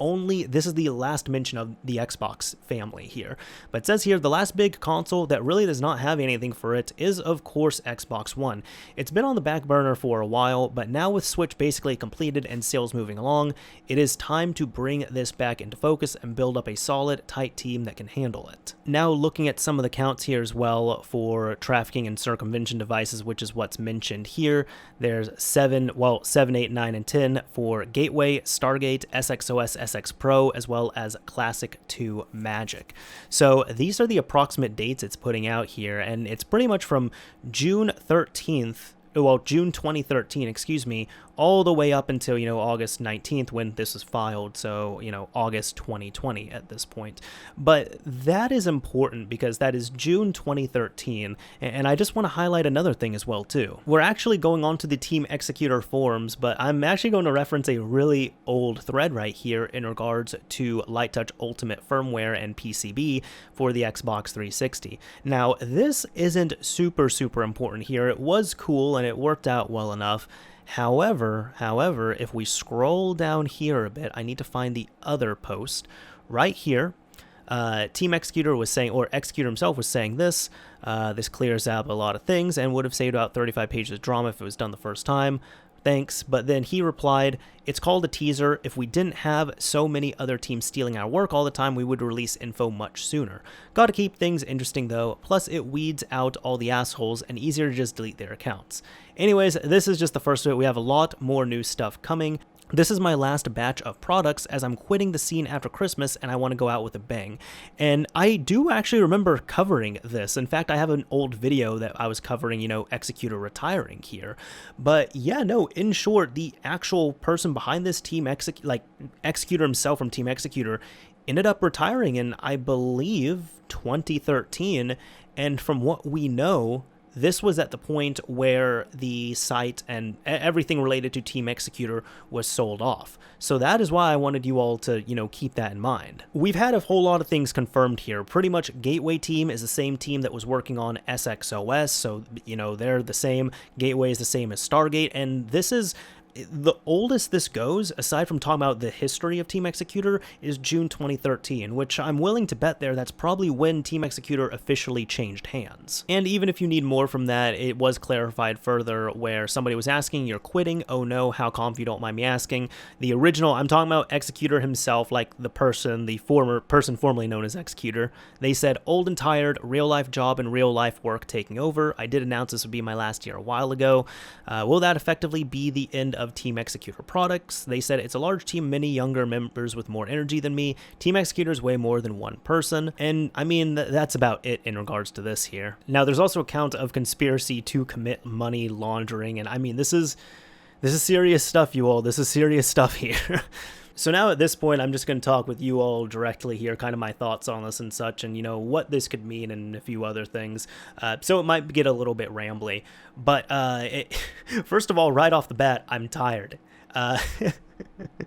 last mention of the Xbox family here. But it says here, the last big console that really does not have anything for it is, of course, Xbox One. It's been on the back burner for a while, but now with Switch basically completed and sales moving along, it is time to bring this back into focus and build up a solid, tight team that can handle it. Now, looking at some of the counts here as well for trafficking and circumvention devices, which is what's mentioned here. There's 7, 8, 9, and 10 for Gateway, Stargate, SXOS, SX Pro, as well as Classic to Magic. So these are the approximate dates it's putting out here, and it's pretty much from June 2013, all the way up until, August 19th when this was filed, so, August 2020 at this point. But that is important because that is June 2013, and I just want to highlight another thing as well, too. We're actually going on to the Team Xecuter forums, but I'm actually going to reference a really old thread right here in regards to Light Touch Ultimate firmware and PCB for the Xbox 360. Now, this isn't super important here. It was cool and it worked out well enough. However, if we scroll down here a bit, I need to find the other post right here. Team Xecuter was saying, or Xecuter himself was saying this. This clears out a lot of things and would have saved about 35 pages of drama if it was done the first time. Thanks. But then he replied, it's called a teaser. If we didn't have so many other teams stealing our work all the time, we would release info much sooner. Gotta keep things interesting though, plus it weeds out all the assholes and easier to just delete their accounts. Anyways, this is just the first of it. We have a lot more new stuff coming. This is my last batch of products as I'm quitting the scene after Christmas and I want to go out with a bang. And I do actually remember covering this. In fact, I have an old video that I was covering, Xecuter retiring here. But yeah, no, in short, the actual person behind this Team Xecuter himself from Team Xecuter ended up retiring in, I believe, 2013. And from what we know, this was at the point where the site and everything related to Team Xecuter was sold off. So that is why I wanted you all to, keep that in mind. We've had a whole lot of things confirmed here. Pretty much Gateway team is the same team that was working on SXOS. So, they're the same. Gateway is the same as Stargate. And this is the oldest this goes, aside from talking about the history of Team Xecuter, is June 2013, which I'm willing to bet that's probably when Team Xecuter officially changed hands. And even if you need more from that, it was clarified further where somebody was asking, you're quitting? Oh no, how come, if you don't mind me asking? The original, I'm talking about Xecuter himself, like the former person formerly known as Xecuter. They said, old and tired, real life job and real life work taking over. I did announce this would be my last year a while ago. Will that effectively be the end of Team Xecuter products? They said, it's a large team, many younger members with more energy than me. Team Xecuter is way more than one person. And I mean, that's about it in regards to this here. Now, there's also a count of conspiracy to commit money laundering. And I mean, this is serious stuff, you all. This is serious stuff here. So now at this point, I'm just going to talk with you all directly here, kind of my thoughts on this and such, and, what this could mean and a few other things. So it might get a little bit rambly. But first of all, right off the bat, I'm tired.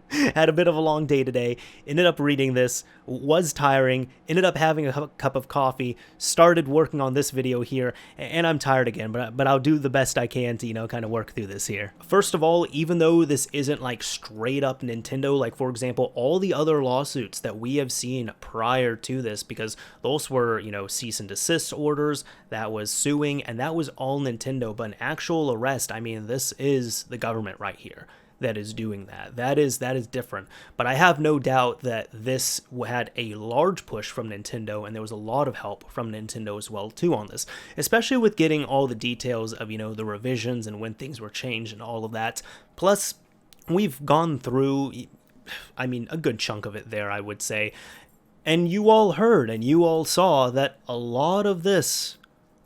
Had a bit of a long day today, ended up reading this, was tiring, ended up having a cup of coffee, started working on this video here, and I'm tired again, but I'll do the best I can to, kind of work through this here. First of all, even though this isn't like straight up Nintendo, like for example, all the other lawsuits that we have seen prior to this, because those were, cease and desist orders, that was suing, and that was all Nintendo, but an actual arrest, I mean, this is the government right here that is doing that. That is different. But I have no doubt that this had a large push from Nintendo, and there was a lot of help from Nintendo as well too on this, especially with getting all the details of, the revisions and when things were changed and all of that. Plus, we've gone through, I mean, a good chunk of it there, I would say. And you all heard and you all saw that a lot of this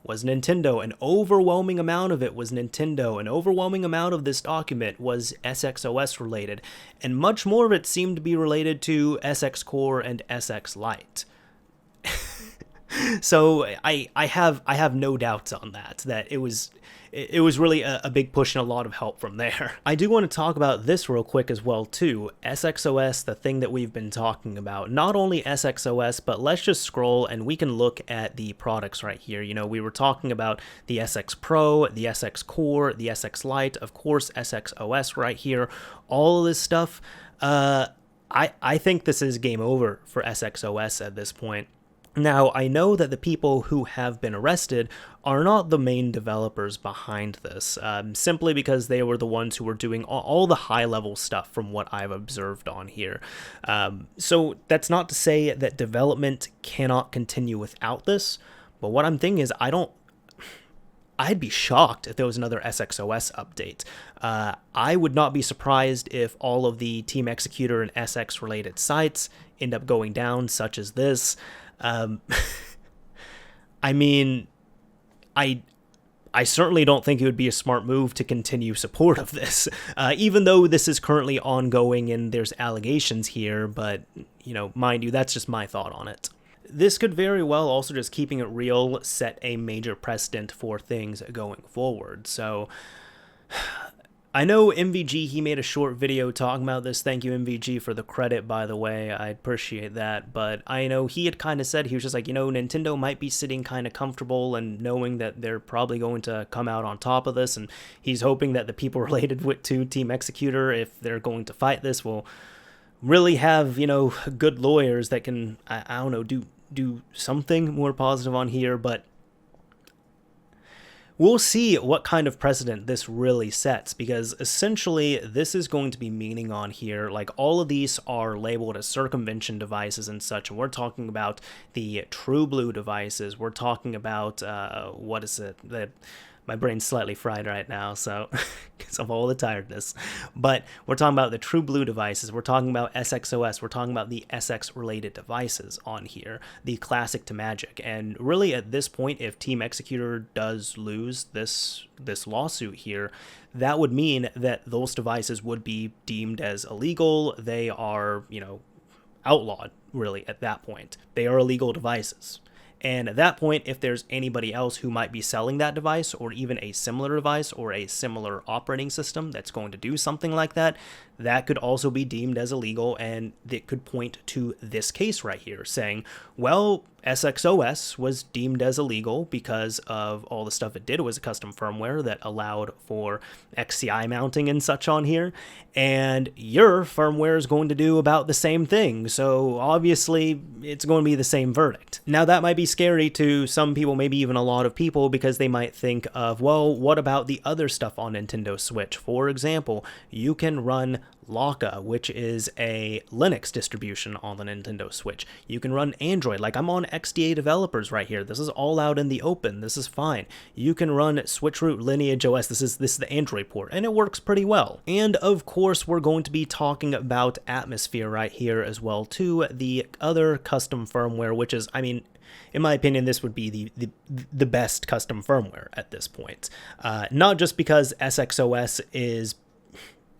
was Nintendo. An overwhelming amount of it was Nintendo. An overwhelming amount of this document was SXOS related, and much more of it seemed to be related to SX Core and SX Lite. So I have no doubts on that it was really a big push and a lot of help from there. I do want to talk about this real quick as well too. SXOS, the thing that we've been talking about. Not only SXOS, but let's just scroll and we can look at the products right here. We were talking about the SX Pro, the SX Core, the SX Lite, of course SXOS right here. All of this stuff. I think this is game over for SXOS at this point. Now, I know that the people who have been arrested are not the main developers behind this, simply because they were the ones who were doing all the high-level stuff from what I've observed on here. So that's not to say that development cannot continue without this, but what I'm thinking is I'd be shocked if there was another SXOS update. I would not be surprised if all of the Team Xecuter and SX-related sites end up going down, such as this. I mean, I certainly don't think it would be a smart move to continue support of this, even though this is currently ongoing and there's allegations here, but, mind you, that's just my thought on it. This could very well also, just keeping it real, set a major precedent for things going forward. So I know MVG, he made a short video talking about this. Thank you, MVG, for the credit, by the way. I appreciate that. But I know he had kind of said, he was just like, Nintendo might be sitting kind of comfortable and knowing that they're probably going to come out on top of this. And he's hoping that the people related to Team Xecuter, if they're going to fight this, will really have, good lawyers that can, I don't know, do something more positive on here. But we'll see what kind of precedent this really sets, because essentially this is going to be meaning on here, like all of these are labeled as circumvention devices and such, and we're talking about the true blue devices. We're talking about, what is it? My brain's slightly fried right now, so because of all the tiredness. But we're talking about the true blue devices. We're talking about SXOS. We're talking about the SX-related devices on here, the classic to Magic. And really, at this point, if Team Xecuter does lose this lawsuit here, that would mean that those devices would be deemed as illegal. They are, outlawed, really, at that point. They are illegal devices. And at that point, if there's anybody else who might be selling that device, or even a similar device or a similar operating system that's going to do something like that, that could also be deemed as illegal, and it could point to this case right here saying, well, SXOS was deemed as illegal because of all the stuff it did. It was a custom firmware that allowed for XCI mounting and such on here, and your firmware is going to do about the same thing, so obviously it's going to be the same verdict. Now that might be scary to some people, maybe even a lot of people, because they might think of, well, what about the other stuff on Nintendo Switch? For example, you can run Laka, which is a Linux distribution on the Nintendo Switch. You can run Android, like I'm on XDA developers right here. This is all out in the open. This is fine. You can run Switchroot Lineage OS. This is the Android port, and it works pretty well. And of course, we're going to be talking about Atmosphere right here as well too, the other custom firmware, which is, in my opinion, this would be the best custom firmware at this point. Not just because SXOS is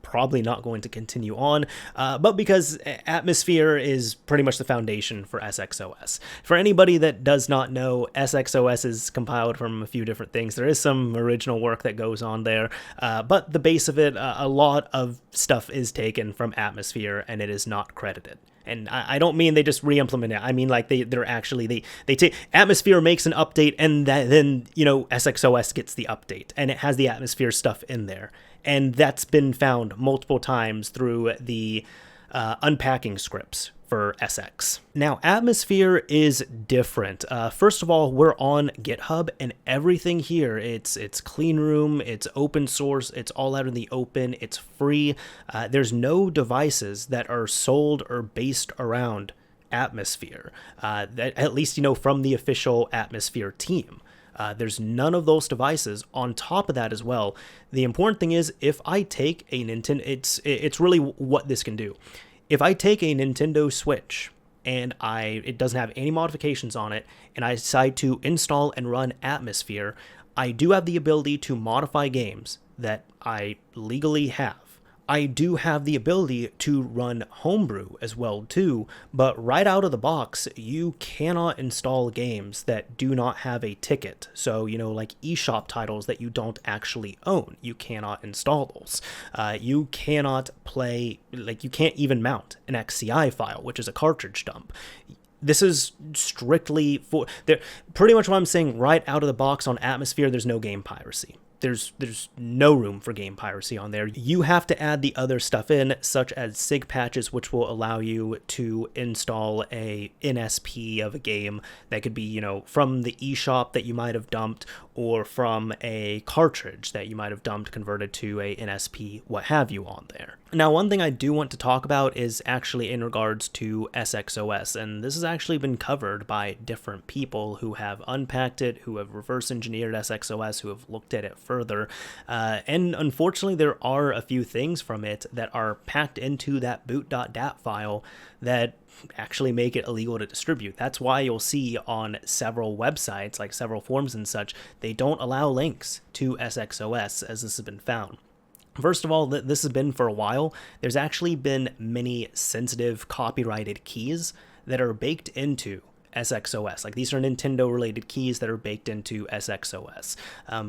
probably not going to continue on, but because Atmosphere is pretty much the foundation for SXOS. For anybody that does not know, SXOS is compiled from a few different things. There is some original work that goes on there, but the base of it, a lot of stuff is taken from Atmosphere, and it is not credited. And I don't mean they just re-implement it. I mean, like, they're actually, they take, Atmosphere makes an update, and then, SXOS gets the update, and it has the Atmosphere stuff in there. And that's been found multiple times through the unpacking scripts for SX. Now, Atmosphere is different. First of all, we're on GitHub, and everything here, it's clean room, it's open source, it's all out in the open, it's free. There's no devices that are sold or based around Atmosphere, at least, from the official Atmosphere team. There's none of those devices. On top of that as well, the important thing is, if I take a Nintendo, it's really what this can do. If I take a Nintendo Switch and it doesn't have any modifications on it, and I decide to install and run Atmosphere, I do have the ability to modify games that I legally have. I do have the ability to run Homebrew as well too, but right out of the box, you cannot install games that do not have a ticket. So, like eShop titles that you don't actually own, you cannot install those. You cannot play, you can't even mount an XCI file, which is a cartridge dump. This is strictly for, pretty much what I'm saying right out of the box on Atmosphere, there's no game piracy. There's no room for game piracy on there. You have to add the other stuff in, such as SIG patches, which will allow you to install a NSP of a game that could be, from the eShop that you might have dumped, or from a cartridge that you might have dumped, converted to a NSP, what have you on there. Now, one thing I do want to talk about is actually in regards to SXOS, and this has actually been covered by different people who have unpacked it, who have reverse engineered SXOS, who have looked at it further, and unfortunately there are a few things from it that are packed into that boot.dat file that actually make it illegal to distribute. That's why you'll see on several websites, like several forums and such, they don't allow links to SXOS, as this has been found. First of all, this has been for a while. There's actually been many sensitive copyrighted keys that are baked into SXOS. Like, these are Nintendo related keys that are baked into SXOS.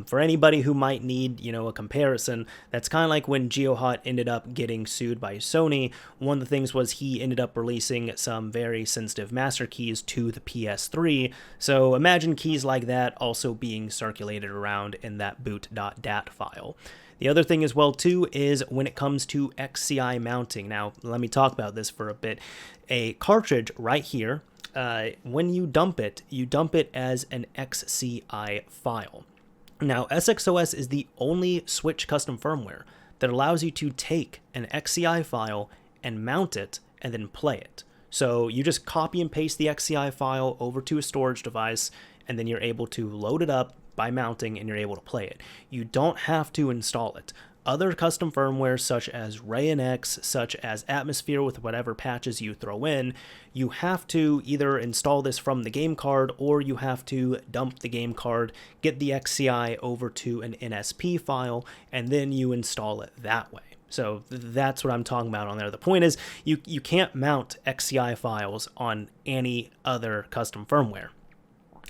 For anybody who might need, a comparison, that's kind of like when GeoHot ended up getting sued by Sony. One of the things was he ended up releasing some very sensitive master keys to the PS3. So imagine keys like that also being circulated around in that boot.dat file. The other thing as well, too, is when it comes to XCI mounting. Now, let me talk about this for a bit. A cartridge right here, when you dump it as an XCI file. Now, SXOS is the only Switch custom firmware that allows you to take an XCI file and mount it and then play it. So you just copy and paste the XCI file over to a storage device, and then you're able to load it up by mounting, and you're able to play it. You don't have to install it. Other custom firmware such as Ray and X, such as Atmosphere with whatever patches you throw in, you have to either install this from the game card, or you have to dump the game card, get the XCI over to an NSP file, and then you install it that way. So that's what I'm talking about on there. The point is, you can't mount XCI files on any other custom firmware.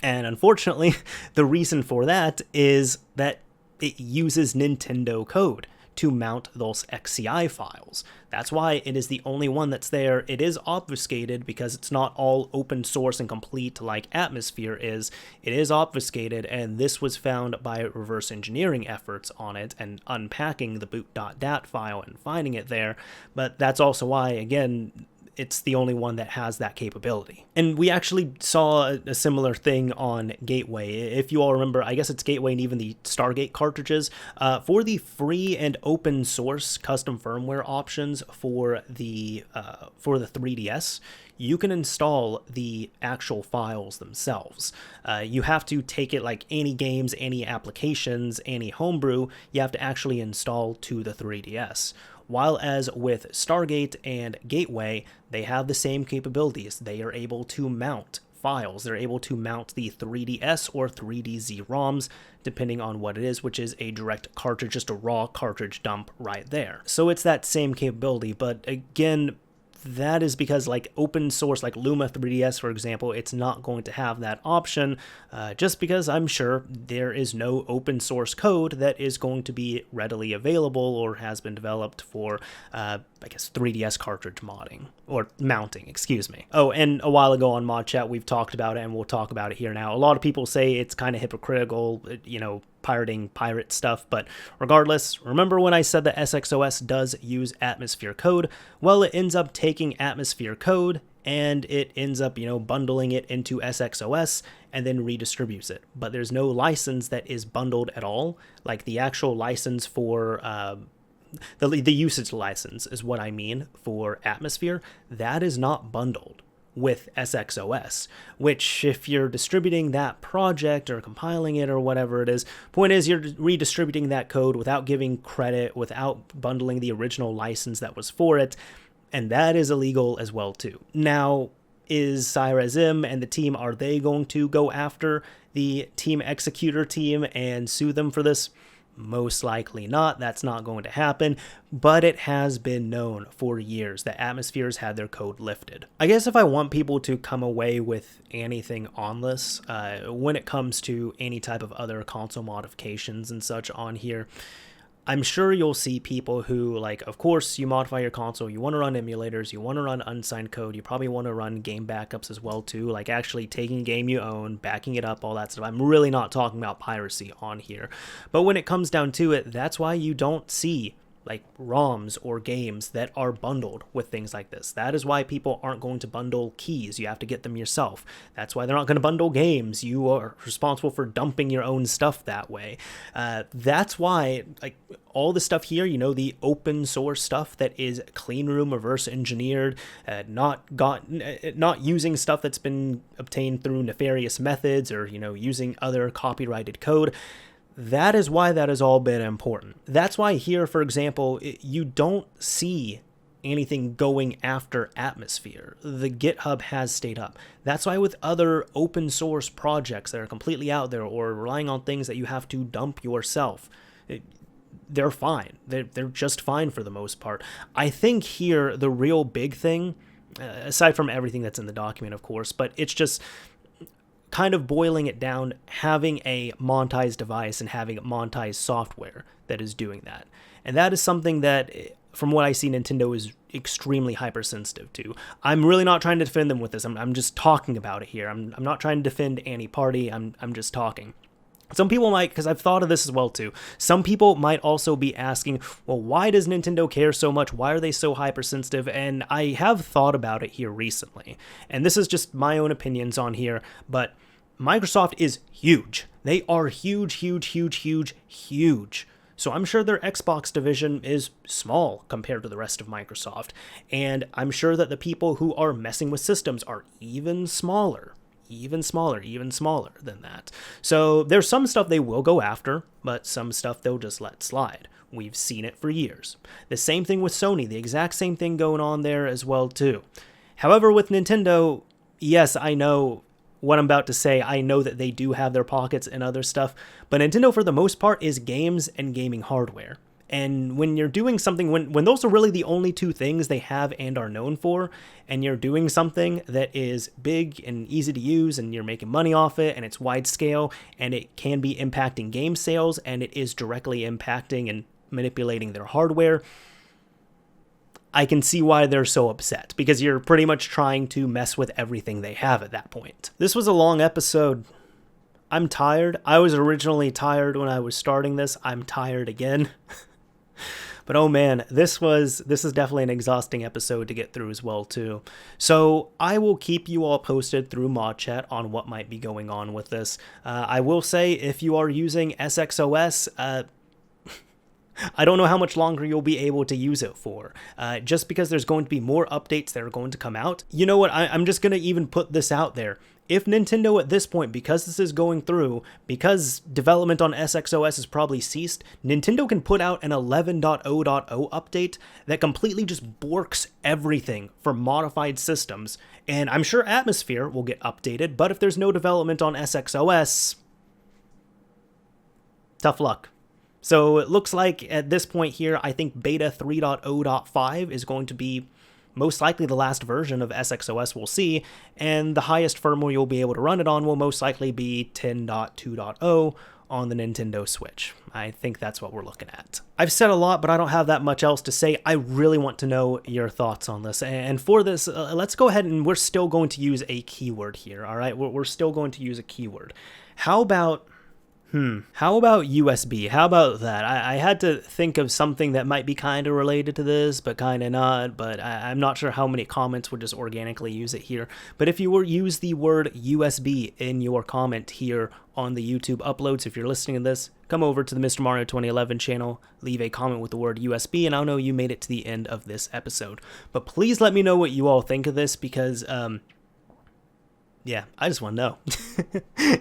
And unfortunately, the reason for that is that it uses Nintendo code to mount those XCI files. That's why it is the only one that's there. It is obfuscated because it's not all open source and complete like Atmosphere is. It is obfuscated, and this was found by reverse engineering efforts on it and unpacking the boot.dat file and finding it there. But that's also why, again, it's the only one that has that capability. And we actually saw a similar thing on Gateway. If you all remember, I guess it's Gateway and even the Stargate cartridges. For the free and open source custom firmware options for the 3DS, you can install the actual files themselves. You have to take it like any games, any applications, any homebrew, you have to actually install to the 3DS. While as with Stargate and Gateway, they have the same capabilities. They are able to mount files. They're able to mount the 3DS or 3DZ ROMs, depending on what it is, which is a direct cartridge, just a raw cartridge dump right there. So it's that same capability, but again, that is because like open source, like Luma 3DS, for example, it's not going to have that option just because I'm sure there is no open source code that is going to be readily available or has been developed for, I guess, 3DS cartridge modding or mounting, excuse me. Oh, and a while ago on ModChat, we've talked about it and we'll talk about it here now. A lot of people say it's kind of hypocritical, pirating pirate stuff, but regardless, remember when I said that SXOS does use Atmosphere code? Well, it ends up taking Atmosphere code and it ends up, bundling it into SXOS and then redistributes it. But there's no license that is bundled at all. Like the actual license for the usage license is what I mean for Atmosphere. That is not bundled with SXOS, which if you're distributing that project or compiling it or whatever it is, point is you're redistributing that code without giving credit, without bundling the original license that was for it, and that is illegal as well too. Now, is Cyrazim and the team, are they going to go after the Team Xecuter team and sue them for this? Most likely not. That's not going to happen, but it has been known for years that Atmospheres had their code lifted. I guess if I want people to come away with anything on this, when it comes to any type of other console modifications and such on here, I'm sure you'll see people who, like, of course, you modify your console, you want to run emulators, you want to run unsigned code, you probably want to run game backups as well, too, like actually taking a game you own, backing it up, all that stuff. I'm really not talking about piracy on here. But when it comes down to it, that's why you don't see like ROMs or games that are bundled with things like this. That is why people aren't going to bundle keys. You have to get them yourself. That's why they're not going to bundle games. You are responsible for dumping your own stuff that way. That's why, like, all the stuff here, the open source stuff that is clean room reverse engineered, not using stuff that's been obtained through nefarious methods or, using other copyrighted code. That is why that has all been important. That's why here, for example, you don't see anything going after Atmosphere. The GitHub has stayed up. That's why with other open source projects that are completely out there or relying on things that you have to dump yourself, they're fine. They're just fine for the most part. I think here the real big thing aside from everything that's in the document, of course, but it's just kind of boiling it down, having a monetized device and having monetized software that is doing that. And that is something that, from what I see, Nintendo is extremely hypersensitive to. I'm really not trying to defend them with this. I'm just talking about it here. I'm not trying to defend any party. I'm just talking. Some people might, because I've thought of this as well too, some people might also be asking, well, why does Nintendo care so much? Why are they so hypersensitive? And I have thought about it here recently. And this is just my own opinions on here, but Microsoft is huge. They are huge, huge, huge, huge, huge. So I'm sure their Xbox division is small compared to the rest of Microsoft. And I'm sure that the people who are messing with systems are even smaller than that. So there's some stuff they will go after, but some stuff they'll just let slide. We've seen it for years. The same thing with Sony, the exact same thing going on there as well too. However, with Nintendo, yes, I know what I'm about to say. I know that they do have their pockets and other stuff, but Nintendo for the most part is games and gaming hardware. And when you're doing something, when those are really the only two things they have and are known for, and you're doing something that is big and easy to use, and you're making money off it, and it's wide scale, and it can be impacting game sales, and it is directly impacting and manipulating their hardware, I can see why they're so upset, because you're pretty much trying to mess with everything they have at that point. This was a long episode. I'm tired. I was originally tired when I was starting this. I'm tired again. But oh man, this is definitely an exhausting episode to get through as well too. So I will keep you all posted through ModChat on what might be going on with this. I will say, if you are using SXOS, I don't know how much longer you'll be able to use it for, just because there's going to be more updates that are going to come out. You know what, I'm just going to even put this out there. If Nintendo at this point, because this is going through, because development on SXOS has probably ceased, Nintendo can put out an 11.0.0 update that completely just borks everything for modified systems, and I'm sure Atmosphere will get updated, but if there's no development on SXOS, tough luck. So it looks like at this point here, I think beta 3.0.5 is going to be most likely the last version of SXOS we'll see, and the highest firmware you'll be able to run it on will most likely be 10.2.0 on the Nintendo Switch. I think that's what we're looking at. I've said a lot, but I don't have that much else to say. I really want to know your thoughts on this. And for this, let's go ahead, and we're still going to use a keyword here, all right? We're still going to use a keyword. How about USB? How about that? I had to think of something that might be kind of related to this, but kind of not, but I'm not sure how many comments would just organically use it here. But if you were use the word USB in your comment here on the YouTube uploads, if you're listening to this, come over to the Mr. Mario 2011 channel, leave a comment with the word USB, and I'll know you made it to the end of this episode. But please let me know what you all think of this, because, yeah, I just want to know.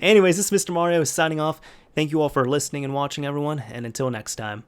Anyways, this is Mr. Mario signing off. Thank you all for listening and watching, everyone, and until next time.